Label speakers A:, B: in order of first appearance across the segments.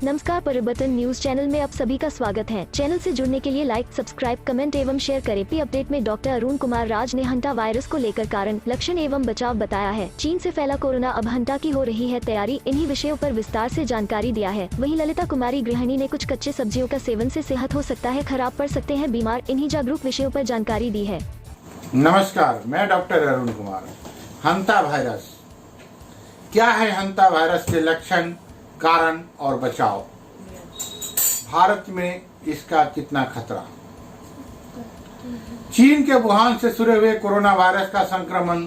A: नमस्कार, परिवर्तन news channel में आप सभी का स्वागत है। चैनल से जुड़ने के लिए लाइक, सब्सक्राइब, कमेंट एवं शेयर करें। पी अपडेट में डॉक्टर अरुण कुमार राज ने हंटा वायरस को लेकर कारण, लक्षण एवं बचाव बताया है। चीन से फैला कोरोना, अब हंटा की हो रही है तैयारी, इन्हीं विषयों पर विस्तार से जानकारी दिया है। वहीं ललिता कुमारी गृहिणी ने कुछ कच्चे सब्जियों का सेवन से सेहत हो सकता है खराब, पड़ सकते हैं बीमार, इन्हीं जागरूक विषयों पर जानकारी दी है।
B: नमस्कार, मैं डॉक्टर अरुण कुमार। हंता वायरस क्या है? हंता वायरस के लक्षण, कारण और बचाव। भारत में इसका कितना खतरा। चीन के वुहान से शुरू हुए कोरोना वायरस का संक्रमण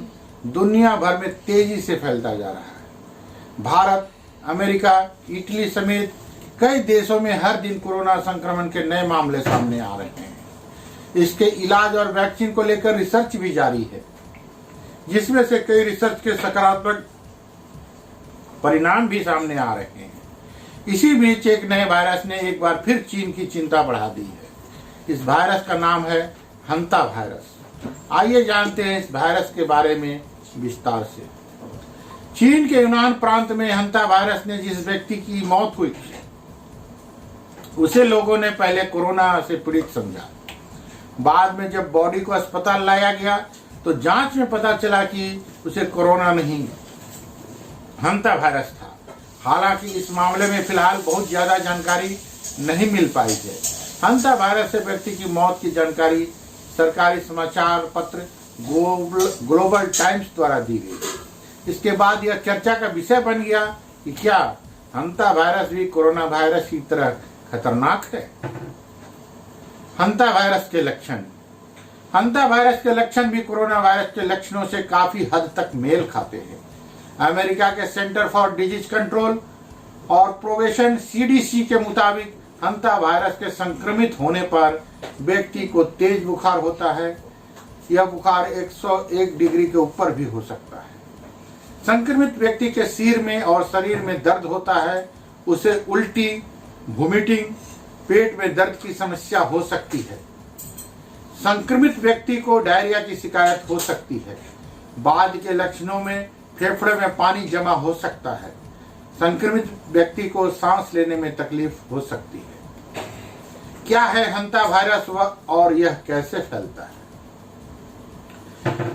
B: दुनिया भर में तेजी से फैलता जा रहा है। भारत, अमेरिका, इटली समेत कई देशों में हर दिन कोरोना संक्रमण के नए मामले सामने आ रहे हैं। इसके इलाज और वैक्सीन को लेकर रिसर्च भी जारी है, जिसमें से कई रिसर्च के सकारात्मक परिणाम भी सामने आ रहे हैं। इसी बीच एक नए वायरस ने एक बार फिर चीन की चिंता बढ़ा दी है। इस वायरस का नाम है हंता वायरस। आइए जानते हैं इस वायरस के बारे में विस्तार से। चीन के यूनान प्रांत में हंता वायरस ने जिस व्यक्ति की मौत हुई, उसे लोगों ने पहले कोरोना से पीड़ित समझा। बाद में जब बॉडी को अस्पताल लाया गया तो जांच में पता चला कि उसे कोरोना नहीं, हंता वायरस था। हालांकि इस मामले में फिलहाल बहुत ज्यादा जानकारी नहीं मिल पाई है। हंता वायरस से व्यक्ति की मौत की जानकारी सरकारी समाचार पत्र ग्लोबल टाइम्स द्वारा दी गई। इसके बाद यह चर्चा का विषय बन गया कि क्या हंता वायरस भी कोरोना वायरस की तरह खतरनाक है। हंता वायरस के लक्षण। हंता वायरस के लक्षण भी कोरोना वायरस के लक्षणों से काफी हद तक मेल खाते हैं। अमेरिका के सेंटर फॉर डिजीज कंट्रोल और प्रोवेशन CDC के मुताबिक हंता वायरस के संक्रमित होने पर व्यक्ति को तेज बुखार होता है। यह बुखार 101 डिग्री के ऊपर भी हो सकता है। संक्रमित व्यक्ति के सिर में और शरीर में दर्द होता है। उसे उल्टी, वोमिटिंग, पेट में दर्द की समस्या हो सकती है। संक्रमित व्यक्ति को डायरिया की शिकायत हो सकती है। बाद के लक्षणों में फेफड़े में पानी जमा हो सकता है। संक्रमित व्यक्ति को सांस लेने में तकलीफ हो सकती है। क्या है हंता वायरस और यह कैसे फैलता है?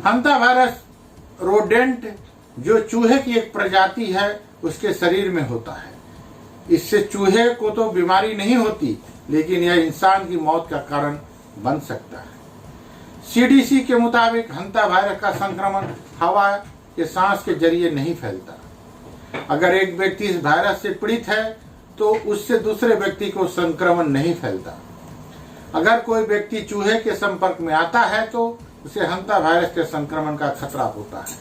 B: हंता वायरस रोडेंट, जो चूहे की एक प्रजाति है, उसके शरीर में होता है। इससे चूहे को तो बीमारी नहीं होती, लेकिन यह इंसान की मौत का कारण बन सकता है। CDC के मुताबिक हंता वायरस का संक्रमण हवा के सांस के जरिए नहीं फैलता। अगर एक व्यक्ति इस वायरस से पीड़ित है तो उससे दूसरे व्यक्ति को संक्रमण नहीं फैलता। अगर कोई व्यक्ति चूहे के संपर्क में आता है तो उसे हंता वायरस के संक्रमण का खतरा होता है।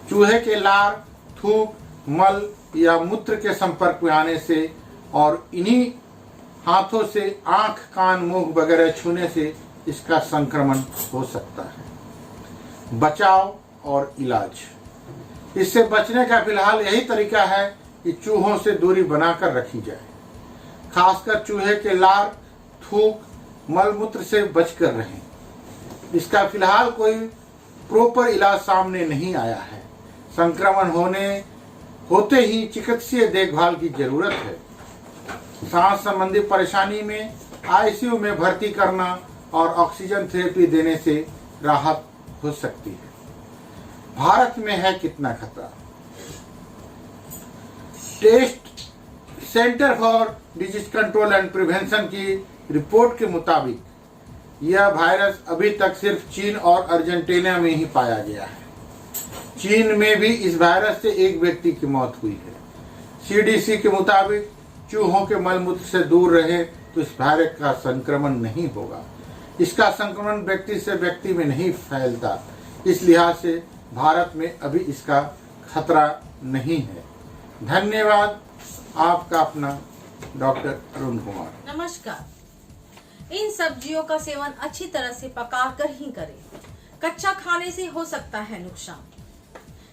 B: चूहे के लार, थूक, मल या मूत्र के संपर्क में आने से और इन्हीं हाथों से आंख, कान, मुंह वगैरह छूने से इसका संक्रमण हो सकता है। बचाव और इलाज। इससे बचने का फिलहाल यही तरीका है कि चूहों से दूरी बनाकर रखी जाए। खासकर चूहे के लार, थूक, मल मूत्र से बचकर रहें। इसका फिलहाल कोई प्रॉपर इलाज सामने नहीं आया है। संक्रमण होते ही चिकित्सीय देखभाल की जरूरत है। सांस संबंधी परेशानी में ICU में भर्ती करना और ऑक्सीजन थेरेपी देने से राहत हो सकती है। भारत में है कितना खतरा? Test center for disease control and prevention की रिपोर्ट के मुताबिक यह वायरस अभी तक सिर्फ चीन और अर्जेंटीना में ही पाया गया है। चीन में भी इस वायरस से एक व्यक्ति की मौत हुई है। CDC के मुताबिक चूहों के मलमूत्र से दूर रहे तो इस वायरस का संक्रमण नहीं होगा। इसका संक्रमण व्यक्ति से व्यक्ति में नहीं फैलता। इस लिहाज से भारत में अभी इसका खतरा नहीं है। धन्यवाद। आपका अपना डॉक्टर अरुण कुमार।
C: नमस्कार। इन सब्जियों का सेवन अच्छी तरह से पकाकर ही करें। कच्चा खाने से हो सकता है नुकसान।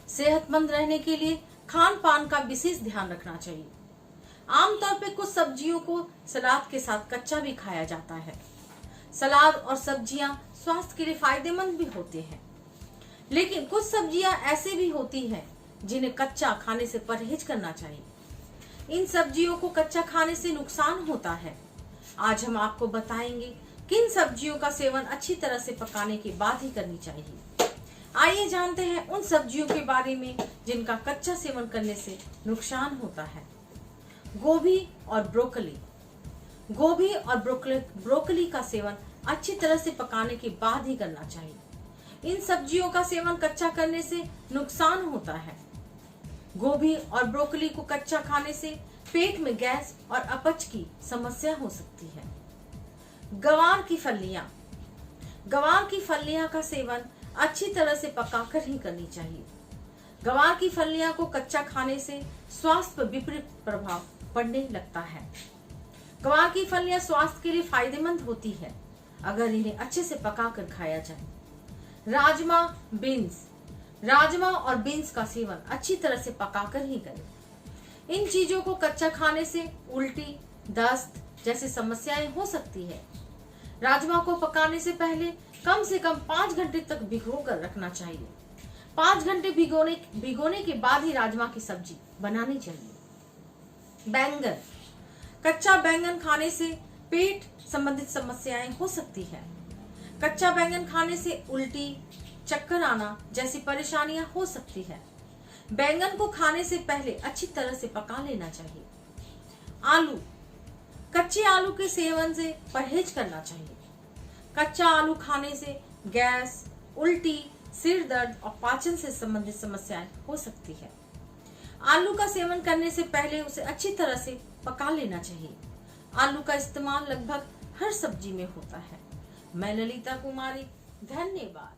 C: सेहतमंद रहने के लिए खान पान का विशेष ध्यान रखना चाहिए। आमतौर पर कुछ सब्जियों को सलाद के साथ कच्चा भी खाया जाता है। सलाद और सब्जियां स्वास्थ्य के लिए फायदेमंद भी होते हैं, लेकिन कुछ सब्जियां ऐसे भी होती हैं जिन्हें कच्चा खाने से परहेज करना चाहिए। इन सब्जियों को कच्चा खाने से नुकसान होता है। आज हम आपको बताएंगे किन सब्जियों का सेवन अच्छी तरह से पकाने के बाद ही करनी चाहिए। आइए जानते हैं उन सब्जियों के बारे में जिनका कच्चा सेवन करने से नुकसान होता है। गोभी और ब्रोकली। गोभी और ब्रोकली का सेवन अच्छी तरह से पकाने के बाद ही करना चाहिए। इन सब्जियों का सेवन कच्चा करने से नुकसान होता है। गोभी और ब्रोकली को कच्चा खाने से पेट में गैस और अपच की समस्या हो सकती है। गवार की फलियां। गवार की फलियां का सेवन अच्छी तरह से पकाकर ही करनी चाहिए। गवार की फलियां को कच्चा खाने से स्वास्थ्य पर विपरीत प्रभाव पड़ने लगता है। गवार की फलियां स्वास्थ्य के लिए फायदेमंद होती है अगर इन्हें अच्छे से पकाकर खाया जाए। राजमा, बीन्स। राजमा और बीन्स का सेवन अच्छी तरह से पकाकर ही करें। इन चीजों को कच्चा खाने से उल्टी, दस्त जैसी समस्याएं हो सकती है। राजमा को पकाने से पहले कम से कम 5 घंटे तक भिगो कर रखना चाहिए। 5 घंटे भिगोने के बाद ही राजमा की सब्जी बनानी चाहिए। बैंगन। कच्चा बैंगन खाने से पेट संबंधित समस्याएं हो सकती है। कच्चा बैंगन खाने से उल्टी, चक्कर आना जैसी परेशानियां हो सकती है। बैंगन को खाने से पहले अच्छी तरह से पका लेना चाहिए। आलू। कच्चे आलू के सेवन से परहेज करना चाहिए। कच्चा आलू खाने से गैस, उल्टी, सिर दर्द और पाचन से संबंधित समस्याएं हो सकती है। आलू का सेवन करने से पहले उसे अच्छी तरह से पका लेना चाहिए। आलू का इस्तेमाल लगभग हर सब्जी में होता है। मैं ललिता कुमारी, धन्यवाद।